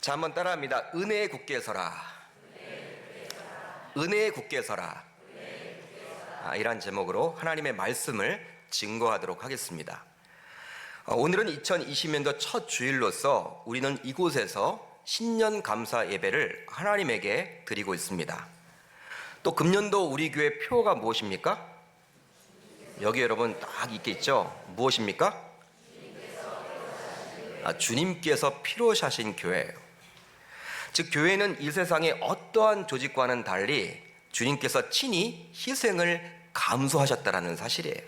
자, 한번 따라합니다. 은혜에 굳게 서라. 은혜에 굳게 서라. 이란 제목으로 하나님의 말씀을 증거하도록 하겠습니다. 오늘은 2020년도 첫 주일로서 우리는 이곳에서 신년 감사 예배를 하나님에게 드리고 있습니다. 또 금년도 우리 교회 표가 무엇입니까? 여기 여러분 딱 있겠죠? 무엇입니까? 주님께서 피로 사신 교회예요. 즉 교회는 이 세상의 어떠한 조직과는 달리 주님께서 친히 희생을 감수하셨다는 사실이에요.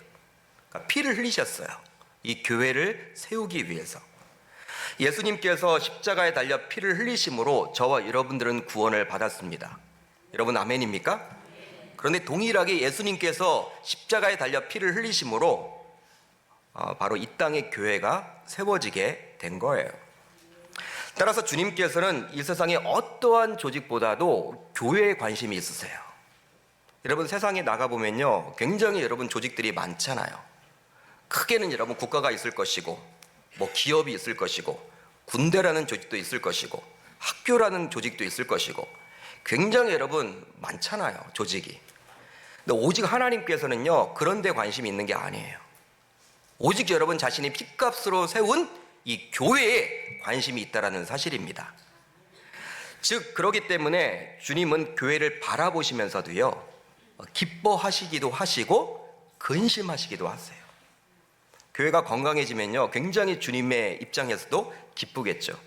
그러니까 피를 흘리셨어요. 이 교회를 세우기 위해서. 예수님께서 십자가에 달려 피를 흘리심으로 저와 여러분들은 구원을 받았습니다. 여러분 아멘입니까? 그런데 동일하게 예수님께서 십자가에 달려 피를 흘리심으로 바로 이 땅의 교회가 세워지게 된 거예요. 따라서 주님께서는 이 세상의 어떠한 조직보다도 교회에 관심이 있으세요. 여러분 세상에 나가보면요, 굉장히 여러분 조직들이 많잖아요. 크게는 여러분 국가가 있을 것이고, 뭐 기업이 있을 것이고, 군대라는 조직도 있을 것이고, 학교라는 조직도 있을 것이고, 굉장히 여러분 많잖아요, 조직이. 근데 오직 하나님께서는요, 그런 데 관심이 있는 게 아니에요. 오직 여러분 자신이 핏값으로 세운 이 교회에 관심이 있다는 사실입니다. 즉 그렇기 때문에 주님은 교회를 바라보시면서도요, 기뻐하시기도 하시고 근심하시기도 하세요. 교회가 건강해지면요, 굉장히 주님의 입장에서도 기쁘겠죠.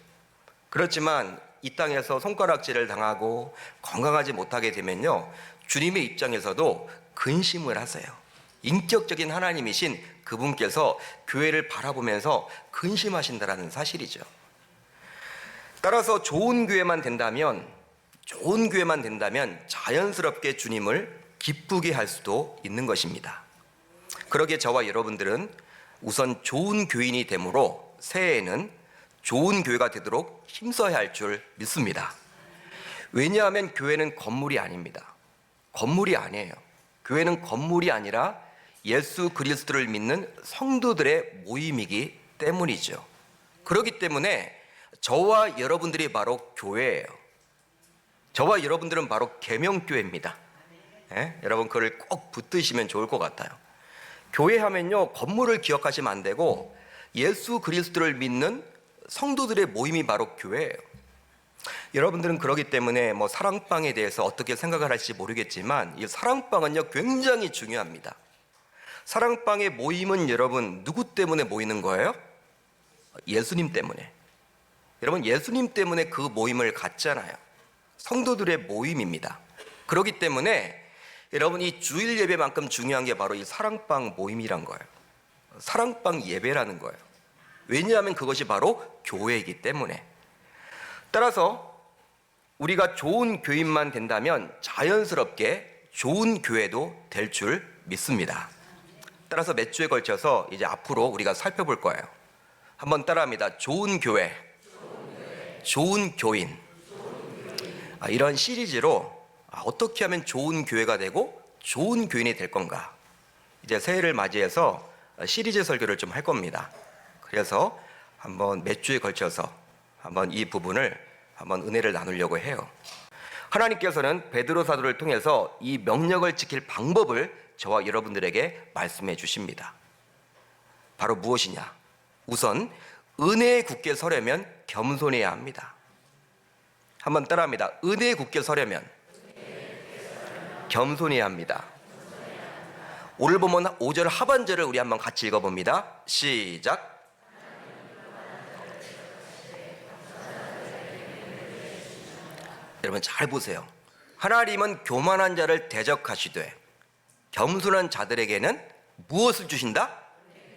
그렇지만 이 땅에서 손가락질을 당하고 건강하지 못하게 되면요, 주님의 입장에서도 근심을 하세요. 인격적인 하나님이신 그분께서 교회를 바라보면서 근심하신다는 사실이죠. 따라서 좋은 교회만 된다면 자연스럽게 주님을 기쁘게 할 수도 있는 것입니다. 그러기에 저와 여러분들은 우선 좋은 교인이 되므로 새해에는 좋은 교회가 되도록 힘써야 할 줄 믿습니다. 왜냐하면 교회는 건물이 아닙니다. 건물이 아니에요. 교회는 건물이 아니라 예수 그리스도를 믿는 성도들의 모임이기 때문이죠. 그렇기 때문에 저와 여러분들이 바로 교회예요. 저와 여러분들은 바로 계명교회입니다. 여러분 그걸 꼭 붙드시면 좋을 것 같아요. 교회 하면요, 건물을 기억하시면 안 되고 예수 그리스도를 믿는 성도들의 모임이 바로 교회예요. 여러분들은 그렇기 때문에 뭐 사랑방에 대해서 어떻게 생각을 할지 모르겠지만 이 사랑방은요, 굉장히 중요합니다. 사랑방의 모임은 여러분 누구 때문에 모이는 거예요? 예수님 때문에. 여러분 예수님 때문에 그 모임을 갖잖아요. 성도들의 모임입니다. 그렇기 때문에 여러분 이 주일 예배만큼 중요한 게 바로 이 사랑방 모임이란 거예요. 사랑방 예배라는 거예요. 왜냐하면 그것이 바로 교회이기 때문에. 따라서 우리가 좋은 교인만 된다면 자연스럽게 좋은 교회도 될 줄 믿습니다. 따라서 몇 주에 걸쳐서 이제 앞으로 우리가 살펴볼 거예요. 한번 따라합니다. 좋은 교회, 좋은 교인. 이런 시리즈로 어떻게 하면 좋은 교회가 되고 좋은 교인이 될 건가. 이제 새해를 맞이해서 시리즈 설교를 좀 할 겁니다. 그래서 한번 몇 주에 걸쳐서 한번 이 부분을 한번 은혜를 나누려고 해요. 하나님께서는 베드로 사도를 통해서 이 명령을 지킬 방법을 저와 여러분들에게 말씀해 주십니다. 바로 무엇이냐? 우선 은혜에 굳게 서려면 겸손해야 합니다. 한번 따라합니다. 은혜에 굳게 서려면 겸손해야 합니다. 오늘 보면 5절 하반절을 우리 한번 같이 읽어봅니다. 시작. 여러분 잘 보세요. 하나님은 교만한 자를 대적하시되 겸손한 자들에게는 무엇을 주신다?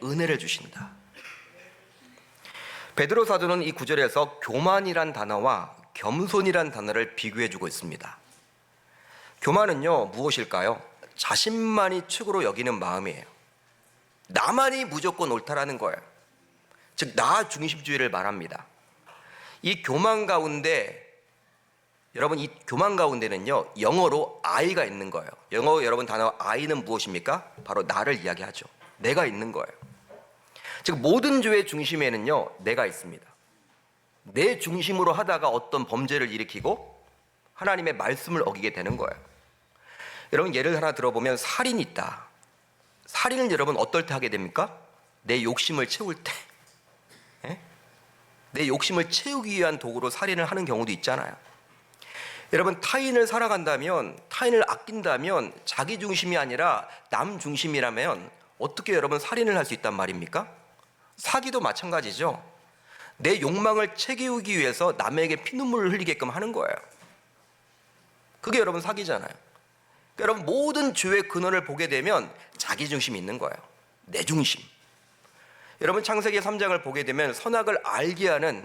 은혜를 주신다. 베드로 사도는 이 구절에서 교만이란 단어와 겸손이란 단어를 비교해주고 있습니다. 교만은요, 무엇일까요? 자신만이 최고로 여기는 마음이에요. 나만이 무조건 옳다라는 거예요. 즉 나 중심주의를 말합니다. 이 교만 가운데 여러분 이 교만 가운데는요, 영어로 I가 있는 거예요. 영어 여러분 단어 I는 무엇입니까? 바로 나를 이야기하죠. 내가 있는 거예요. 즉 모든 죄의 중심에는요, 내가 있습니다. 내 중심으로 하다가 어떤 범죄를 일으키고 하나님의 말씀을 어기게 되는 거예요. 여러분, 예를 하나 들어보면 살인이 있다. 살인을 여러분 어떨 때 하게 됩니까? 내 욕심을 채울 때. 예? 내 욕심을 채우기 위한 도구로 살인을 하는 경우도 있잖아요. 여러분, 타인을 사랑한다면, 타인을 아낀다면 자기 중심이 아니라 남 중심이라면 어떻게 여러분 살인을 할 수 있단 말입니까? 사기도 마찬가지죠. 내 욕망을 채우기 위해서 남에게 피눈물을 흘리게끔 하는 거예요. 그게 여러분 사기잖아요. 여러분, 모든 죄의 근원을 보게 되면 자기 중심이 있는 거예요. 내 중심. 여러분, 창세기 3장을 보게 되면 선악을 알게 하는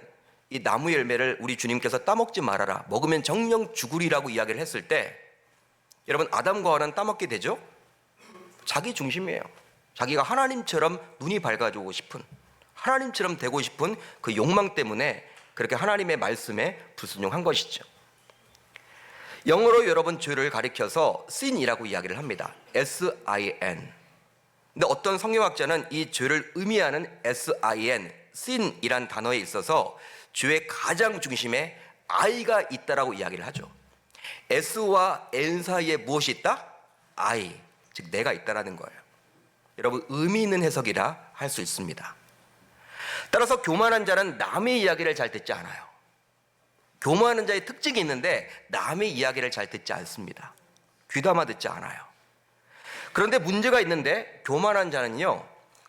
이 나무 열매를 우리 주님께서 따먹지 말아라, 먹으면 정령 죽으리라고 이야기를 했을 때 여러분, 아담과 하와는 따먹게 되죠? 자기 중심이에요. 자기가 하나님처럼 눈이 밝아지고 싶은, 하나님처럼 되고 싶은 그 욕망 때문에 그렇게 하나님의 말씀에 불순종한 것이죠. 영어로 여러분 죄를 가리켜서 sin이라고 이야기를 합니다. S-I-N. 근데 어떤 성경학자는 이 죄를 의미하는 S-I-N, sin이란 단어에 있어서 죄의 가장 중심에 I가 있다라고 이야기를 하죠. S와 N 사이에 무엇이 있다? I, 즉 내가 있다라는 거예요. 여러분, 의미 있는 해석이라 할 수 있습니다. 따라서 교만한 자는 남의 이야기를 잘 듣지 않아요. 교만하는 자의 특징이 있는데 남의 이야기를 잘 듣지 않습니다. 귀담아 듣지 않아요. 그런데 문제가 있는데 교만한 자는요,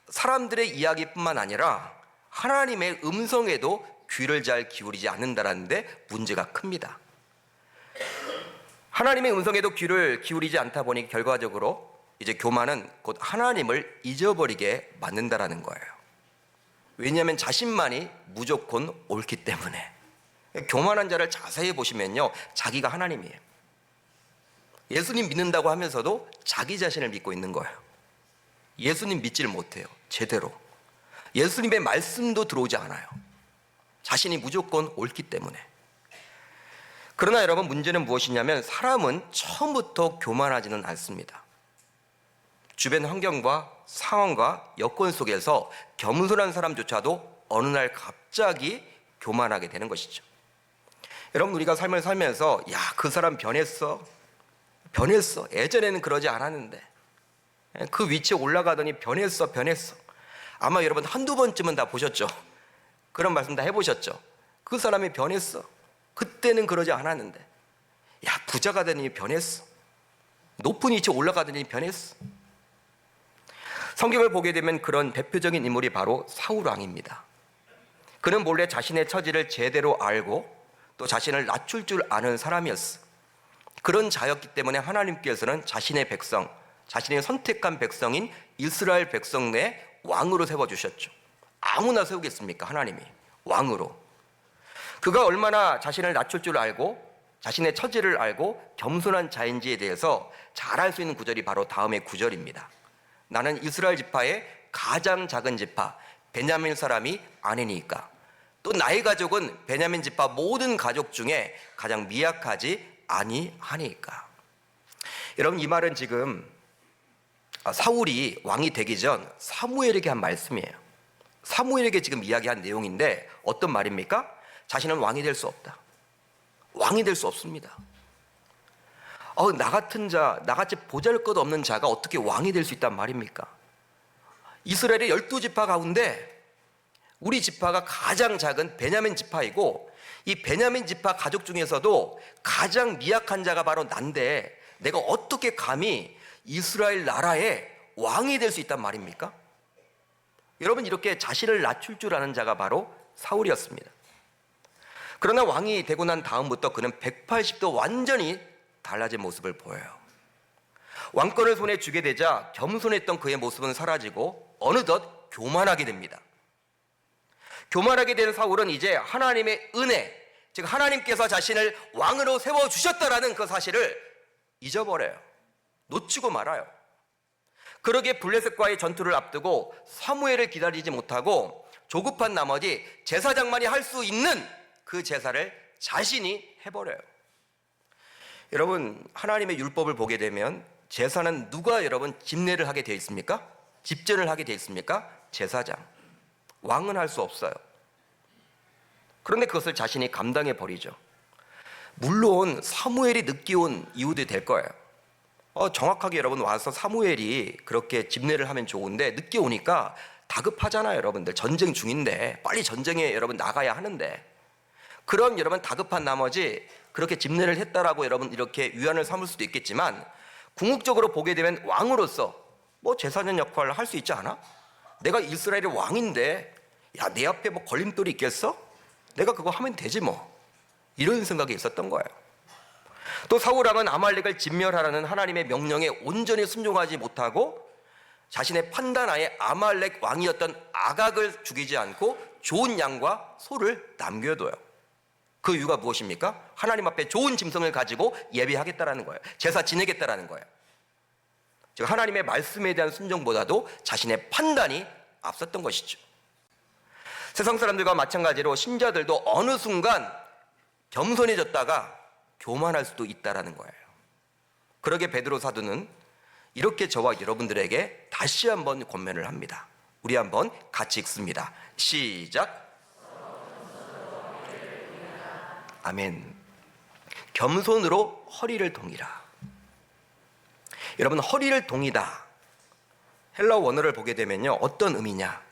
사람들의 이야기뿐만 아니라 하나님의 음성에도 귀를 잘 기울이지 않는다라는데 문제가 큽니다. 하나님의 음성에도 귀를 기울이지 않다 보니 결과적으로 이제 교만은 곧 하나님을 잊어버리게 만든다라는 거예요. 왜냐하면 자신만이 무조건 옳기 때문에. 교만한 자를 자세히 보시면요, 자기가 하나님이에요. 예수님 믿는다고 하면서도 자기 자신을 믿고 있는 거예요. 예수님 믿지를 못해요, 제대로. 예수님의 말씀도 들어오지 않아요. 자신이 무조건 옳기 때문에. 그러나 여러분, 문제는 무엇이냐면 사람은 처음부터 교만하지는 않습니다. 주변 환경과 상황과 여건 속에서 겸손한 사람조차도 어느 날 갑자기 교만하게 되는 것이죠. 여러분, 우리가 삶을 살면서 야, 그 사람 변했어. 예전에는 그러지 않았는데 그 위치에 올라가더니 변했어. 아마 여러분 한두 번쯤은 다 보셨죠. 그런 말씀 다 해보셨죠. 그 사람이 변했어. 그때는 그러지 않았는데. 야, 부자가 되더니 변했어. 높은 위치에 올라가더니 변했어. 성경을 보게 되면 그런 대표적인 인물이 바로 사울 왕입니다. 그는 본래 자신의 처지를 제대로 알고 또 자신을 낮출 줄 아는 사람이었어. 그런 자였기 때문에 하나님께서는 자신의 백성, 자신의 선택한 백성인 이스라엘 백성 내에 왕으로 세워주셨죠. 아무나 세우겠습니까? 하나님이 왕으로. 그가 얼마나 자신을 낮출 줄 알고 자신의 처지를 알고 겸손한 자인지에 대해서 잘 알 수 있는 구절이 바로 다음의 구절입니다. 나는 이스라엘 지파의 가장 작은 지파 베냐민 사람이 아니니까. 또 나의 가족은 베냐민 지파 모든 가족 중에 가장 미약하지 아니하니까. 여러분, 이 말은 지금 사울이 왕이 되기 전 사무엘에게 한 말씀이에요. 사무엘에게 지금 이야기한 내용인데 어떤 말입니까? 자신은 왕이 될 수 없다. 왕이 될 수 없습니다. 나 같은 자, 나같이 보잘것없는 자가 어떻게 왕이 될 수 있단 말입니까? 이스라엘의 12지파 가운데 우리 지파가 가장 작은 베냐민 지파이고 이 베냐민 지파 가족 중에서도 가장 미약한 자가 바로 난데 내가 어떻게 감히 이스라엘 나라의 왕이 될 수 있단 말입니까? 여러분, 이렇게 자신을 낮출 줄 아는 자가 바로 사울이었습니다. 그러나 왕이 되고 난 다음부터 그는 180도 완전히 달라진 모습을 보여요. 왕권을 손에 쥐게 되자 겸손했던 그의 모습은 사라지고 어느덧 교만하게 됩니다. 교만하게 된 사울은 이제 하나님의 은혜, 즉 하나님께서 자신을 왕으로 세워주셨다라는 그 사실을 잊어버려요. 놓치고 말아요. 그러기에 블레셋과의 전투를 앞두고 사무엘을 기다리지 못하고 조급한 나머지 제사장만이 할 수 있는 그 제사를 자신이 해버려요. 여러분, 하나님의 율법을 보게 되면 제사는 누가 여러분 집례를 하게 되어 있습니까? 집전을 하게 되어 있습니까? 제사장. 왕은 할 수 없어요. 그런데 그것을 자신이 감당해 버리죠. 물론 사무엘이 늦게 온 이유도 될 거예요. 정확하게 여러분 와서 사무엘이 그렇게 집례를 하면 좋은데 늦게 오니까 다급하잖아요. 여러분들 전쟁 중인데 빨리 전쟁에 여러분 나가야 하는데, 그럼 여러분 다급한 나머지 그렇게 집례를 했다라고 여러분 이렇게 위안을 삼을 수도 있겠지만, 궁극적으로 보게 되면 왕으로서 뭐 제사장 역할을 할 수 있지 않아? 내가 이스라엘의 왕인데 야, 내 앞에 뭐 걸림돌이 있겠어? 내가 그거 하면 되지 뭐, 이런 생각이 있었던 거예요. 또 사울왕은 아말렉을 진멸하라는 하나님의 명령에 온전히 순종하지 못하고 자신의 판단하에 아말렉 왕이었던 아각을 죽이지 않고 좋은 양과 소를 남겨둬요. 그 이유가 무엇입니까? 하나님 앞에 좋은 짐승을 가지고 예배하겠다라는 거예요. 제사 지내겠다라는 거예요. 즉 하나님의 말씀에 대한 순종보다도 자신의 판단이 앞섰던 것이죠. 세상 사람들과 마찬가지로 신자들도 어느 순간 겸손해졌다가 교만할 수도 있다라는 거예요. 그러게 베드로 사도는 이렇게 저와 여러분들에게 다시 한번 권면을 합니다. 우리 한번 같이 읽습니다. 시작. 아멘. 겸손으로 허리를 동이라. 여러분, 허리를 동이다, 헬라어 원어를 보게 되면요, 어떤 의미냐?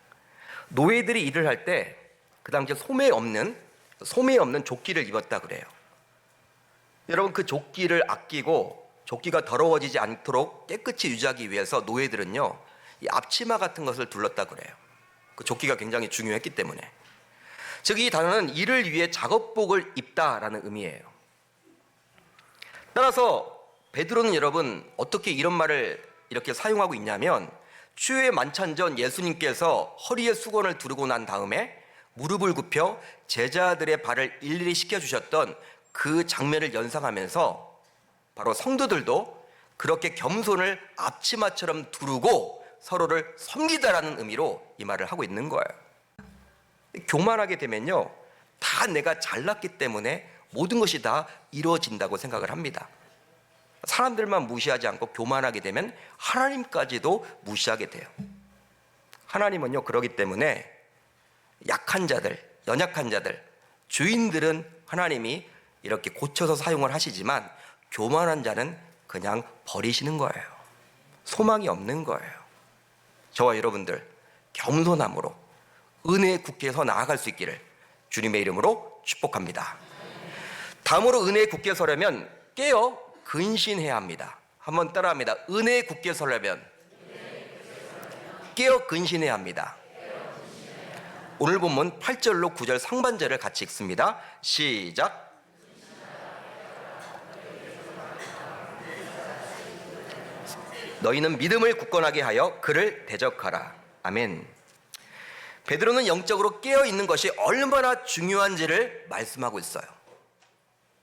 노예들이 일을 할 때 그 당시에 소매 없는 조끼를 입었다 그래요. 여러분, 그 조끼를 아끼고 조끼가 더러워지지 않도록 깨끗이 유지하기 위해서 노예들은요, 이 앞치마 같은 것을 둘렀다 그래요. 그 조끼가 굉장히 중요했기 때문에. 즉 이 단어는 일을 위해 작업복을 입다라는 의미예요. 따라서 베드로는 여러분 어떻게 이런 말을 이렇게 사용하고 있냐면, 추후의 만찬전 예수님께서 허리에 수건을 두르고 난 다음에 무릎을 굽혀 제자들의 발을 일일이 씻겨주셨던 그 장면을 연상하면서 바로 성도들도 그렇게 겸손을 앞치마처럼 두르고 서로를 섬기다라는 의미로 이 말을 하고 있는 거예요. 교만하게 되면요, 다 내가 잘났기 때문에 모든 것이 다 이루어진다고 생각을 합니다. 사람들만 무시하지 않고 교만하게 되면 하나님까지도 무시하게 돼요. 하나님은요, 그러기 때문에 약한 자들, 연약한 자들, 주인들은 하나님이 이렇게 고쳐서 사용을 하시지만 교만한 자는 그냥 버리시는 거예요. 소망이 없는 거예요. 저와 여러분들 겸손함으로 은혜의 국회에 서 나아갈 수 있기를 주님의 이름으로 축복합니다. 다음으로 은혜의 국회에 서려면 깨어 근신해야 합니다. 한번 따라합니다. 은혜의 국회에 서려면 깨어 근신해야 합니다. 오늘 본문 8절로 9절 상반절을 같이 읽습니다. 시작. 너희는 믿음을 굳건하게 하여 그를 대적하라. 아멘. 베드로는 영적으로 깨어있는 것이 얼마나 중요한지를 말씀하고 있어요.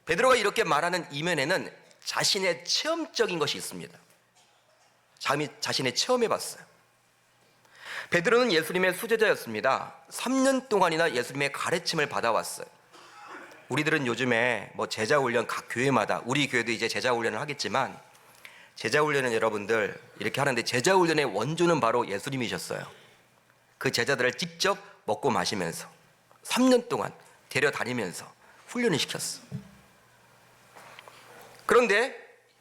베드로가 이렇게 말하는 이면에는 자신의 체험적인 것이 있습니다. 자신의 체험해봤어요. 베드로는 예수님의 수제자였습니다. 3년 동안이나 예수님의 가르침을 받아왔어요. 우리들은 요즘에 뭐 제자훈련 각 교회마다, 우리 교회도 이제 제자훈련을 하겠지만, 제자훈련은 여러분들 이렇게 하는데 제자훈련의 원조는 바로 예수님이셨어요. 그 제자들을 직접 먹고 마시면서 3년 동안 데려다니면서 훈련을 시켰어. 그런데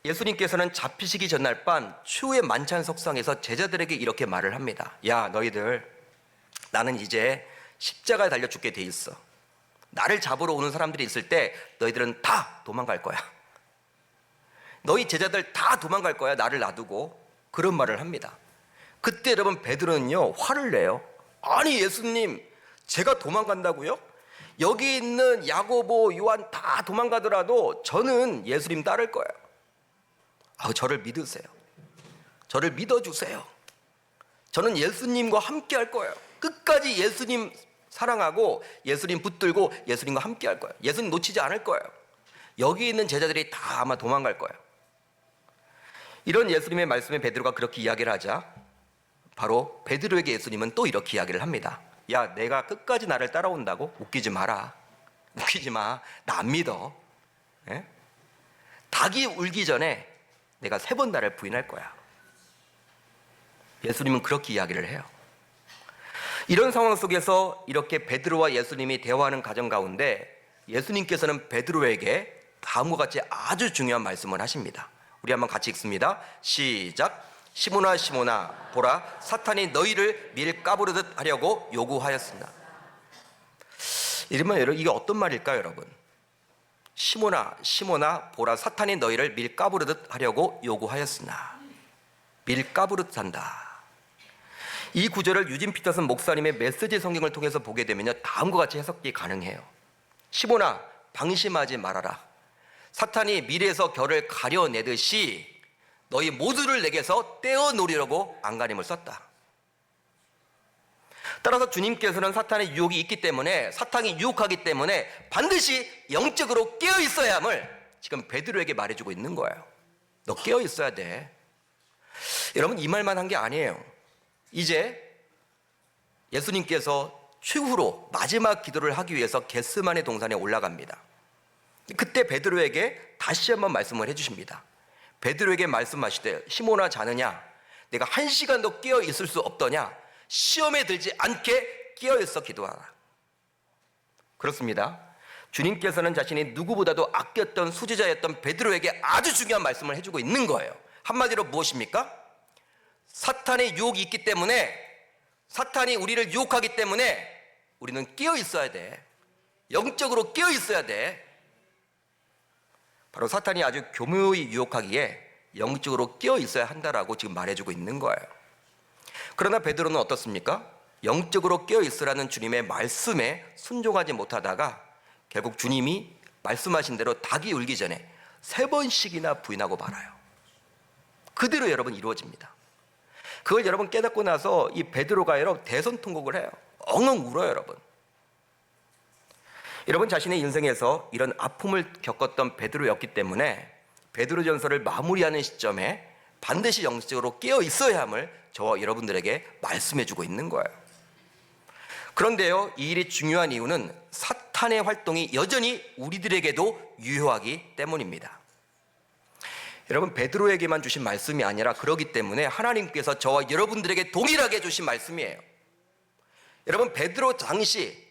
예수님께서는 잡히시기 전날 밤 추후의 만찬 석상에서 제자들에게 이렇게 말을 합니다. 야, 너희들, 나는 이제 십자가에 달려 죽게 돼 있어. 나를 잡으러 오는 사람들이 있을 때 너희들은 다 도망갈 거야. 너희 제자들 다 도망갈 거야, 나를 놔두고. 그런 말을 합니다. 그때 여러분 베드로는요, 화를 내요. 아니 예수님, 제가 도망간다고요? 여기 있는 야고보, 요한 다 도망가더라도 저는 예수님 따를 거예요. 저를 믿으세요. 저를 믿어주세요. 저는 예수님과 함께 할 거예요. 끝까지 예수님 사랑하고 예수님 붙들고 예수님과 함께 할 거예요. 예수님 놓치지 않을 거예요. 여기 있는 제자들이 다 아마 도망갈 거예요. 이런 예수님의 말씀에 베드로가 그렇게 이야기를 하자 바로 베드로에게 예수님은 또 이렇게 이야기를 합니다. 야, 내가 끝까지 나를 따라온다고? 웃기지 마라. 웃기지 마. 나 안 믿어. 예? 닭이 울기 전에 내가 3번 나를 부인할 거야. 예수님은 그렇게 이야기를 해요. 이런 상황 속에서 이렇게 베드로와 예수님이 대화하는 과정 가운데 예수님께서는 베드로에게 다음과 같이 아주 중요한 말씀을 하십니다. 우리 한번 같이 읽습니다. 시작. 시몬아 시몬아 보라 사탄이 너희를 밀가부르듯 하려고 요구하였으나. 이러면 이게 어떤 말일까요, 여러분? 시몬아 시몬아 보라 사탄이 너희를 밀가부르듯 하려고 요구하였으나. 밀가부르듯 한다. 이 구절을 유진 피터슨 목사님의 메시지 성경을 통해서 보게 되면요, 다음과 같이 해석이 가능해요. 시몬아 방심하지 말아라. 사탄이 밀에서 결을 가려내듯이 너희 모두를 내게서 떼어놓으려고 안간힘을 썼다. 따라서 주님께서는 사탄의 유혹이 있기 때문에, 사탄이 유혹하기 때문에 반드시 영적으로 깨어 있어야 함을 지금 베드로에게 말해주고 있는 거예요. 너 깨어 있어야 돼. 여러분, 이 말만 한 게 아니에요. 이제 예수님께서 최후로 마지막 기도를 하기 위해서 겟세마네 동산에 올라갑니다. 그때 베드로에게 다시 한번 말씀을 해주십니다. 베드로에게 말씀하시되 시몬아 자느냐 내가 1시간도 깨어 있을 수 없더냐 시험에 들지 않게 깨어 있어 기도하라. 그렇습니다. 주님께서는 자신이 누구보다도 아꼈던 수제자였던 베드로에게 아주 중요한 말씀을 해주고 있는 거예요. 한마디로 무엇입니까? 사탄의 유혹이 있기 때문에, 사탄이 우리를 유혹하기 때문에 우리는 깨어 있어야 돼. 영적으로 깨어 있어야 돼. 바로 사탄이 아주 교묘히 유혹하기에 영적으로 깨어 있어야 한다라고 지금 말해주고 있는 거예요. 그러나 베드로는 어떻습니까? 영적으로 깨어 있으라는 주님의 말씀에 순종하지 못하다가 결국 주님이 말씀하신 대로 닭이 울기 전에 3번씩이나 부인하고 말아요. 그대로 여러분 이루어집니다. 그걸 여러분 깨닫고 나서 이 베드로가 여러분 대성통곡을 해요. 엉엉 울어요, 여러분. 여러분 자신의 인생에서 이런 아픔을 겪었던 베드로였기 때문에 베드로전서를 마무리하는 시점에 반드시 영적으로 깨어 있어야 함을 저와 여러분들에게 말씀해주고 있는 거예요. 그런데요, 이 일이 중요한 이유는 사탄의 활동이 여전히 우리들에게도 유효하기 때문입니다. 여러분, 베드로에게만 주신 말씀이 아니라 그러기 때문에 하나님께서 저와 여러분들에게 동일하게 주신 말씀이에요. 여러분, 베드로 당시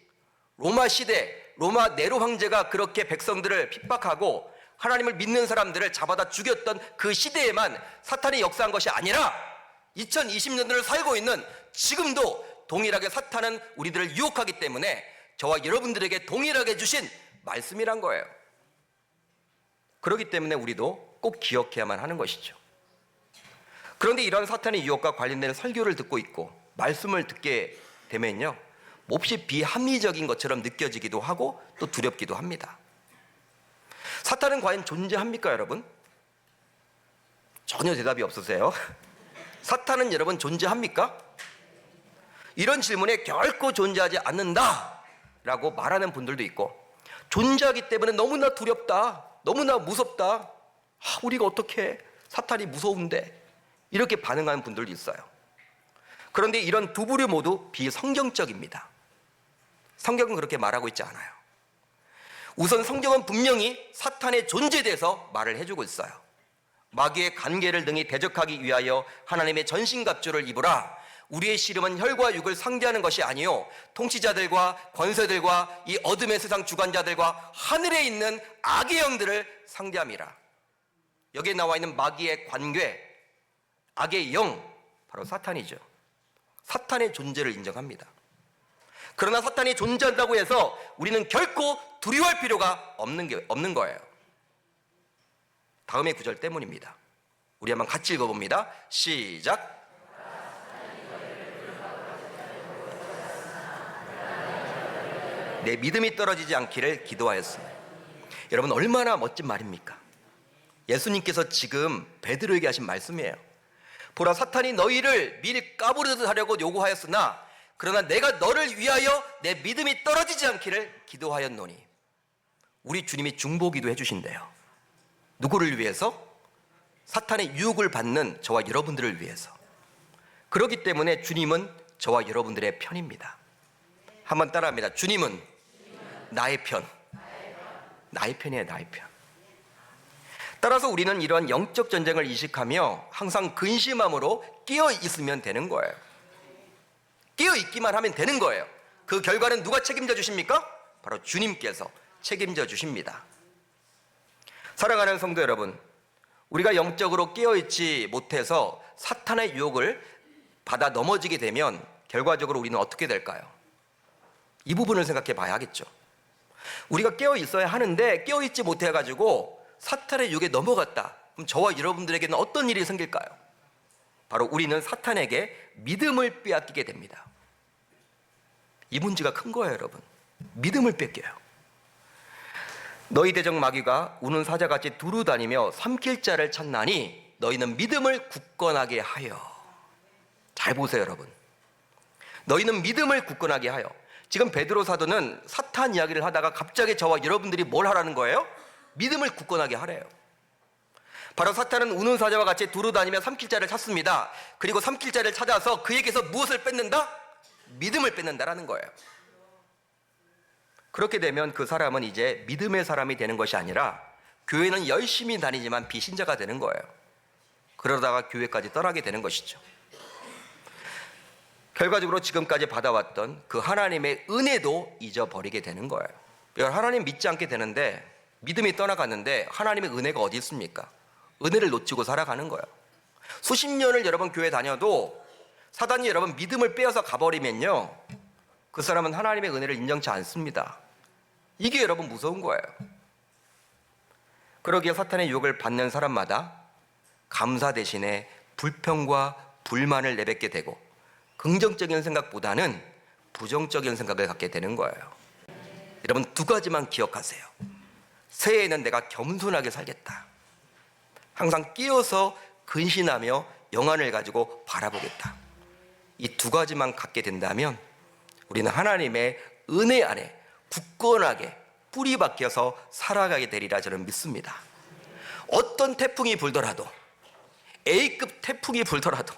로마 시대, 로마 네로 황제가 그렇게 백성들을 핍박하고 하나님을 믿는 사람들을 잡아다 죽였던 그 시대에만 사탄이 역사한 것이 아니라 2020년대를 살고 있는 지금도 동일하게 사탄은 우리들을 유혹하기 때문에 저와 여러분들에게 동일하게 주신 말씀이란 거예요. 그렇기 때문에 우리도 꼭 기억해야만 하는 것이죠. 그런데 이런 사탄의 유혹과 관련된 설교를 듣고 있고 말씀을 듣게 되면요, 몹시 비합리적인 것처럼 느껴지기도 하고 또 두렵기도 합니다. 사탄은 과연 존재합니까, 여러분? 전혀 대답이 없으세요. 사탄은 여러분 존재합니까? 이런 질문에 결코 존재하지 않는다라고 말하는 분들도 있고, 존재하기 때문에 너무나 두렵다, 너무나 무섭다, 우리가 어떻게 사탄이 무서운데, 이렇게 반응하는 분들도 있어요. 그런데 이런 두 부류 모두 비성경적입니다. 성경은 그렇게 말하고 있지 않아요. 우선 성경은 분명히 사탄의 존재에 대해서 말을 해주고 있어요. 마귀의 관계를 능히 대적하기 위하여 하나님의 전신갑주를 입으라. 우리의 씨름은 혈과 육을 상대하는 것이 아니요 통치자들과 권세들과 이 어둠의 세상 주관자들과 하늘에 있는 악의 영들을 상대함이라. 여기에 나와 있는 마귀의 관계, 악의 영, 바로 사탄이죠. 사탄의 존재를 인정합니다. 그러나 사탄이 존재한다고 해서 우리는 결코 두려워할 필요가 없는 거예요. 다음의 구절 때문입니다. 우리 한번 같이 읽어봅니다. 시작. 내 믿음이 떨어지지 않기를 기도하였습니다. 여러분, 얼마나 멋진 말입니까? 예수님께서 지금 베드로에게 하신 말씀이에요. 보라, 사탄이 너희를 밀가부르듯 하려고 요구하였으나 그러나 내가 너를 위하여 내 믿음이 떨어지지 않기를 기도하였노니. 우리 주님이 중보기도 해주신대요. 누구를 위해서? 사탄의 유혹을 받는 저와 여러분들을 위해서. 그렇기 때문에 주님은 저와 여러분들의 편입니다. 한번 따라합니다. 주님은 나의 편. 나의 편이에요, 나의 편. 따라서 우리는 이러한 영적 전쟁을 이식하며 항상 근심함으로 끼어 있으면 되는 거예요. 깨어 있기만 하면 되는 거예요. 그 결과는 누가 책임져 주십니까? 바로 주님께서 책임져 주십니다. 사랑하는 성도 여러분, 우리가 영적으로 깨어 있지 못해서 사탄의 유혹을 받아 넘어지게 되면 결과적으로 우리는 어떻게 될까요? 이 부분을 생각해 봐야 하겠죠. 우리가 깨어 있어야 하는데 깨어 있지 못해 가지고 사탄의 유혹에 넘어갔다. 그럼 저와 여러분들에게는 어떤 일이 생길까요? 바로 우리는 사탄에게 믿음을 빼앗기게 됩니다. 이 문제가 큰 거예요, 여러분. 믿음을 뺏겨요. 너희 대적 마귀가 우는 사자같이 두루 다니며 삼킬 자를 찾나니 너희는 믿음을 굳건하게 하여. 잘 보세요, 여러분. 너희는 믿음을 굳건하게 하여. 지금 베드로 사도는 사탄 이야기를 하다가 갑자기 저와 여러분들이 뭘 하라는 거예요? 믿음을 굳건하게 하래요. 바로 사탄은 우는 사자와 같이 두루 다니며 삼킬 자를 찾습니다. 그리고 삼킬 자를 찾아서 그에게서 무엇을 뺏는다? 믿음을 뺏는다라는 거예요. 그렇게 되면 그 사람은 이제 믿음의 사람이 되는 것이 아니라 교회는 열심히 다니지만 비신자가 되는 거예요. 그러다가 교회까지 떠나게 되는 것이죠. 결과적으로 지금까지 받아왔던 그 하나님의 은혜도 잊어버리게 되는 거예요. 하나님 믿지 않게 되는데 믿음이 떠나갔는데 하나님의 은혜가 어디 있습니까? 은혜를 놓치고 살아가는 거예요. 수십 년을 여러분 교회 다녀도 사단이 여러분 믿음을 빼앗아 가버리면요, 그 사람은 하나님의 은혜를 인정치 않습니다. 이게 여러분 무서운 거예요. 그러기에 사탄의 유혹을 받는 사람마다 감사 대신에 불평과 불만을 내뱉게 되고 긍정적인 생각보다는 부정적인 생각을 갖게 되는 거예요. 여러분 두 가지만 기억하세요. 새해에는 내가 겸손하게 살겠다. 항상 끼어서 근신하며 영안을 가지고 바라보겠다. 이 두 가지만 갖게 된다면 우리는 하나님의 은혜 안에 굳건하게 뿌리 박혀서 살아가게 되리라 저는 믿습니다. 어떤 태풍이 불더라도, A급 태풍이 불더라도,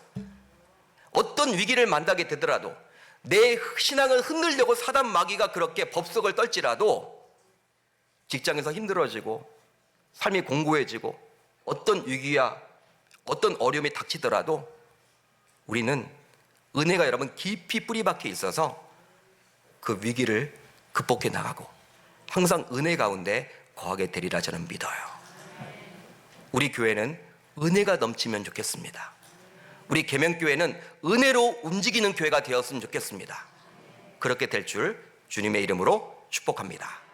어떤 위기를 만나게 되더라도, 내 신앙을 흔들려고 사단 마귀가 그렇게 법석을 떨지라도, 직장에서 힘들어지고 삶이 공고해지고 어떤 위기야 어떤 어려움이 닥치더라도 우리는 은혜가 여러분 깊이 뿌리 박혀 있어서 그 위기를 극복해 나가고 항상 은혜 가운데 거하게 되리라 저는 믿어요. 우리 교회는 은혜가 넘치면 좋겠습니다. 우리 계명교회는 은혜로 움직이는 교회가 되었으면 좋겠습니다. 그렇게 될 줄 주님의 이름으로 축복합니다.